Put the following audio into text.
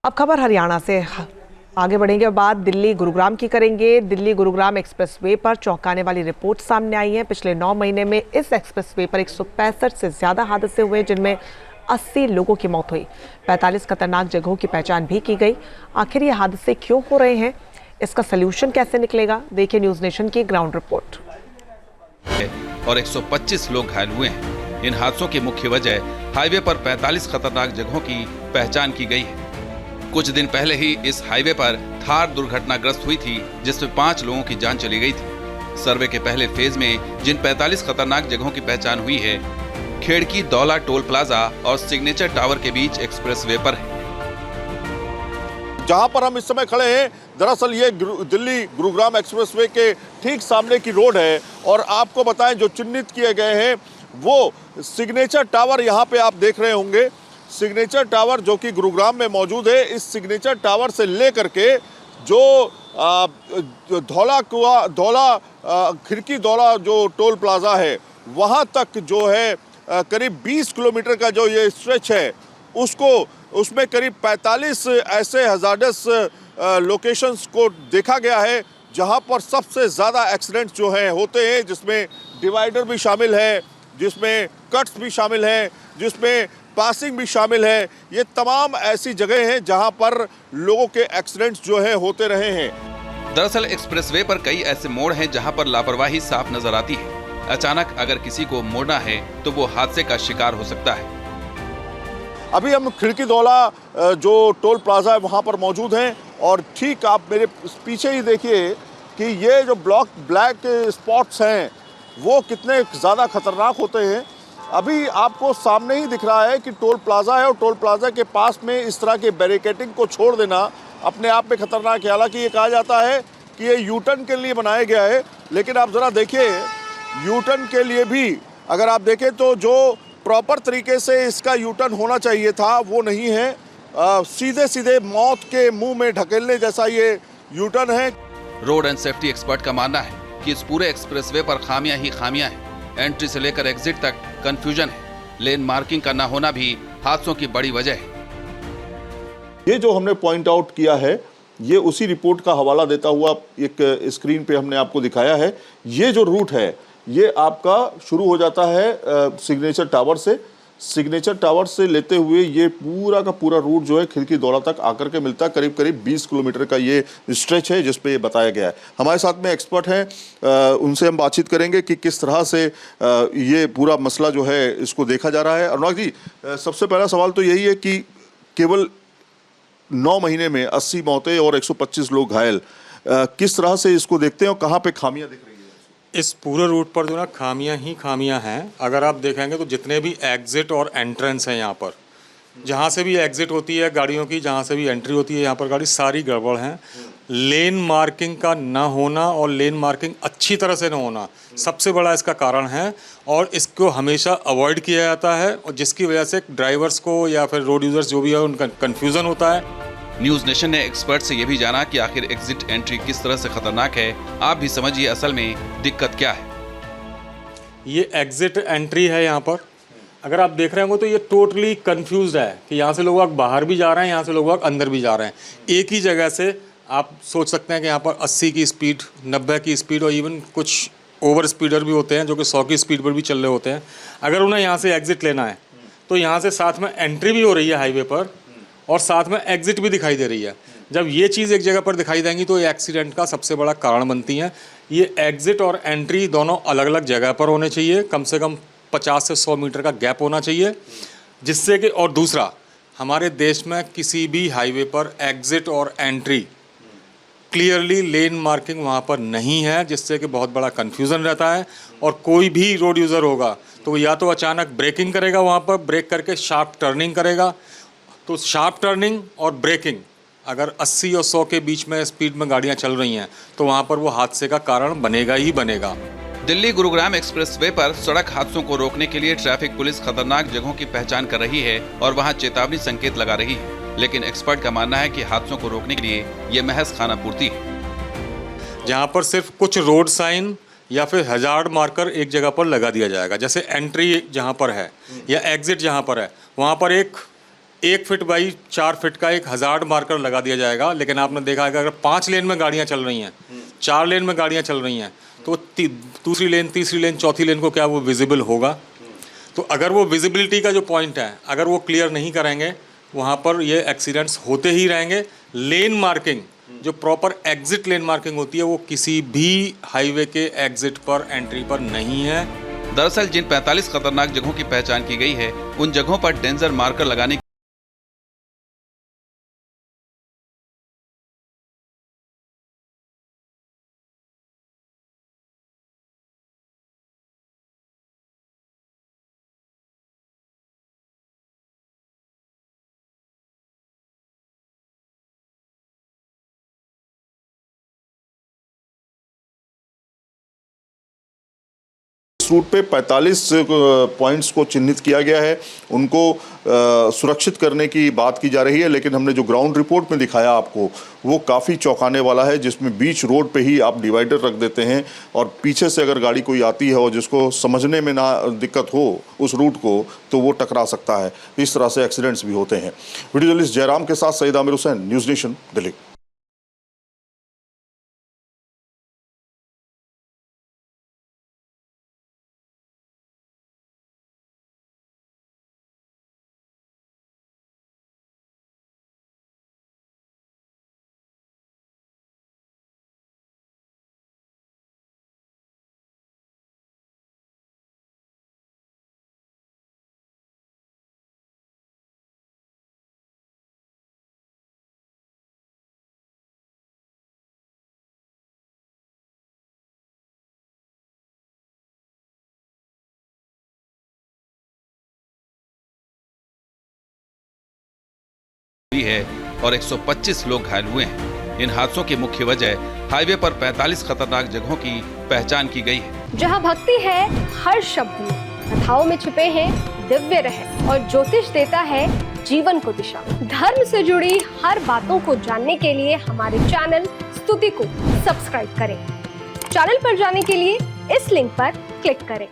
अब खबर हरियाणा से आगे बढ़ेंगे। बाद दिल्ली गुरुग्राम की करेंगे। दिल्ली गुरुग्राम एक्सप्रेसवे पर चौंकाने वाली रिपोर्ट सामने आई है। पिछले 9 महीने में इस एक्सप्रेसवे पर 165 से ज्यादा हादसे हुए, जिनमें 80 लोगों की मौत हुई। 45 खतरनाक जगहों की पहचान भी की गई। आखिर ये हादसे क्यों हो रहे हैं, इसका सलूशन कैसे निकलेगा, देखिए न्यूज नेशन की ग्राउंड रिपोर्ट। और 125 लोग घायल हुए हैं। इन हादसों की मुख्य वजह हाईवे पर 45 खतरनाक जगहों की पहचान की गई है। कुछ दिन पहले ही इस हाईवे पर थार दुर्घटनाग्रस्त हुई थी, जिसमें 5 लोगों की जान चली गई थी। सर्वे के पहले फेज में जिन 45 खतरनाक जगहों की पहचान हुई है, खेड़की दौला टोल प्लाजा और सिग्नेचर टावर के बीच एक्सप्रेसवे पर है। जहां पर हम इस समय खड़े हैं, दरअसल ये दिल्ली गुरुग्राम एक्सप्रेसवे के ठीक सामने की रोड है। और आपको बताएं, जो चिन्हित किए गए हैं वो सिग्नेचर टावर यहाँ पे आप देख रहे होंगे। सिग्नेचर टावर जो कि गुरुग्राम में मौजूद है, इस सिग्नेचर टावर से लेकर के जो खिड़की दौला जो टोल प्लाजा है, वहाँ तक जो है करीब 20 किलोमीटर का जो ये स्ट्रेच है, उसमें करीब 45 ऐसे हजार्डस लोकेशंस को देखा गया है, जहां पर सबसे ज़्यादा एक्सीडेंट्स जो हैं होते हैं, जिसमें डिवाइडर भी शामिल है, जिसमें कट्स भी शामिल हैं, जिसमें पासिंग भी शामिल है। ये तमाम ऐसी जगह हैं जहां पर लोगों के एक्सीडेंट्स जो है होते रहे हैं। दरअसल एक्सप्रेसवे पर कई ऐसे मोड़ हैं जहां पर लापरवाही साफ नजर आती है। अचानक अगर किसी को मोड़ना है तो वो हादसे का शिकार हो सकता है। अभी हम खिड़की दौला जो टोल प्लाजा है वहाँ पर मौजूद हैं, और ठीक आप मेरे पीछे ही देखिए कि ये जो ब्लैक स्पॉट्स हैं वो कितने ज़्यादा खतरनाक होते हैं। अभी आपको सामने ही दिख रहा है कि टोल प्लाजा है, और टोल प्लाजा के पास में इस तरह के बैरिकेडिंग को छोड़ देना अपने आप में खतरनाक है। हालांकि ये कहा जाता है कि ये यू टर्न के लिए बनाया गया है, लेकिन आप ज़रा देखिए, यू टर्न के लिए भी अगर आप देखें तो जो प्रॉपर तरीके से इसका यू टर्न होना चाहिए था वो नहीं है। सीधे सीधे मौत के मुंह में ढकेलने जैसा ये यू टर्न है। रोड एंड सेफ्टी एक्सपर्ट का मानना है कि इस पूरे एक्सप्रेसवे पर खामियां ही खामियां हैं। एंट्री से लेकर एग्जिट तक कंफ्यूजन है। लेन मार्किंग का न होना भी हादसों की बड़ी वजह है। ये जो हमने पॉइंट आउट किया है, ये उसी रिपोर्ट का हवाला देता हुआ एक स्क्रीन पे हमने आपको दिखाया है। ये जो रूट है, ये आपका शुरू हो जाता है सिग्नेचर टावर से। सिग्नेचर टावर से लेते हुए ये पूरा का पूरा रूट जो है खिड़की दौला तक आकर के मिलता है। करीब करीब 20 किलोमीटर का ये स्ट्रेच है जिस पे ये बताया गया है। हमारे साथ में एक्सपर्ट हैं, उनसे हम बातचीत करेंगे कि किस तरह से ये पूरा मसला जो है इसको देखा जा रहा है। अनुराग जी, सबसे पहला सवाल तो यही है कि केवल 9 महीने में 80 मौतें और 125 लोग घायल, किस तरह से इसको देखते हैं और कहाँ पे खामियां दिख रही है? इस पूरे रूट पर जो ना खामियां ही खामियां हैं। अगर आप देखेंगे तो जितने भी एग्जिट और एंट्रेंस हैं यहाँ पर, जहाँ से भी एग्जिट होती है गाड़ियों की, जहाँ से भी एंट्री होती है यहाँ पर गाड़ी, सारी गड़बड़ हैं। लेन मार्किंग का ना होना और लेन मार्किंग अच्छी तरह से ना होना सबसे बड़ा इसका कारण है, और इसको हमेशा अवॉइड किया जाता है, और जिसकी वजह से ड्राइवर्स को या फिर रोड यूजर्स जो भी है उनका कन्फ्यूज़न होता है। न्यूज नेशन ने एक्सपर्ट से यह भी जाना कि आखिर एग्जिट एंट्री किस तरह से खतरनाक है। आप भी समझिए असल में दिक्कत क्या है। ये एग्जिट एंट्री है यहाँ पर। अगर आप देख रहे होंगे तो ये टोटली कंफ्यूज्ड है कि यहाँ से लोग बाहर भी जा रहे हैं, यहाँ से लोग अंदर भी जा रहे हैं। एक ही जगह से आप सोच सकते हैं कि यहाँ पर 80 की स्पीड, 90 की स्पीड और इवन कुछ ओवर स्पीडर भी होते हैं जो कि 100 की स्पीड पर भी चल रहे होते हैं। अगर उन्हें यहाँ से एग्जिट लेना है तो यहाँ से साथ में एंट्री भी हो रही है हाईवे पर, और साथ में एग्जिट भी दिखाई दे रही है। जब ये चीज़ एक जगह पर दिखाई देंगी तो ये एक्सीडेंट का सबसे बड़ा कारण बनती हैं। ये एग्जिट और एंट्री दोनों अलग अलग जगह पर होने चाहिए। कम से कम 50 से 100 मीटर का गैप होना चाहिए, जिससे कि, और दूसरा, हमारे देश में किसी भी हाईवे पर एग्जिट और एंट्री क्लियरली लेन मार्किंग वहाँ पर नहीं है, जिससे कि बहुत बड़ा कन्फ्यूज़न रहता है। और कोई भी रोड यूज़र होगा तो या तो अचानक ब्रेकिंग करेगा, वहाँ पर ब्रेक करके शार्प टर्निंग करेगा। तो शार्प टर्निंग और ब्रेकिंग अगर 80 और 100 के बीच में स्पीड में गाड़ियां चल रही हैं तो वहां पर वो हादसे का कारण बनेगा ही बनेगा। दिल्ली गुरुग्राम एक्सप्रेसवे पर सड़क हादसों को रोकने के लिए ट्रैफिक पुलिस खतरनाक जगहों की पहचान कर रही है और वहां चेतावनी संकेत लगा रही है। लेकिन एक्सपर्ट का मानना है कि हादसों को रोकने के लिए ये महज खानापूर्ति है। जहाँ पर सिर्फ कुछ रोड साइन या फिर हजार्ड मार्कर एक जगह पर लगा दिया जाएगा, जैसे एंट्री जहाँ पर है या एग्जिट जहाँ पर है, वहाँ पर एक 1 फीट बाई 4 फीट का एक हजार्ड मार्कर लगा दिया जाएगा। लेकिन आपने देखा है कि अगर 5 लेन में गाड़ियाँ चल रही हैं, 4 लेन में गाड़ियाँ चल रही हैं, तो दूसरी लेन, तीसरी लेन, चौथी लेन को क्या वो विजिबल होगा? तो अगर वो विजिबिलिटी का जो पॉइंट है, अगर वो क्लियर नहीं करेंगे, वहाँ पर ये एक्सीडेंट्स होते ही रहेंगे। लेन मार्किंग, जो प्रॉपर एग्जिट लेन मार्किंग होती है, वो किसी भी हाईवे के एग्जिट पर, एंट्री पर नहीं है। दरअसल जिन 45 खतरनाक जगहों की पहचान की गई है, उन जगहों पर डेंजर मार्कर लगाने रूट पे 45 पॉइंट्स को चिन्हित किया गया है, उनको सुरक्षित करने की बात की जा रही है। लेकिन हमने जो ग्राउंड रिपोर्ट में दिखाया आपको, वो काफ़ी चौंकाने वाला है, जिसमें बीच रोड पे ही आप डिवाइडर रख देते हैं और पीछे से अगर गाड़ी कोई आती है और जिसको समझने में ना दिक्कत हो उस रूट को, तो वो टकरा सकता है। इस तरह से एक्सीडेंट्स भी होते हैं। वीडियो जर्नलिस्ट जयराम के साथ सईद आमिर हुसैन, न्यूज़ नेशन, दिल्ली। हुई है और 125 लोग घायल हुए हैं। इन हादसों की मुख्य वजह हाईवे पर 45 खतरनाक जगहों की पहचान की गई है। जहां भक्ति है हर शब्द में, कथाओं में छुपे हैं दिव्य रहस्य और ज्योतिष देता है जीवन को दिशा। धर्म से जुड़ी हर बातों को जानने के लिए हमारे चैनल स्तुति को सब्सक्राइब करें। चैनल पर जाने के लिए इस लिंक पर क्लिक करें।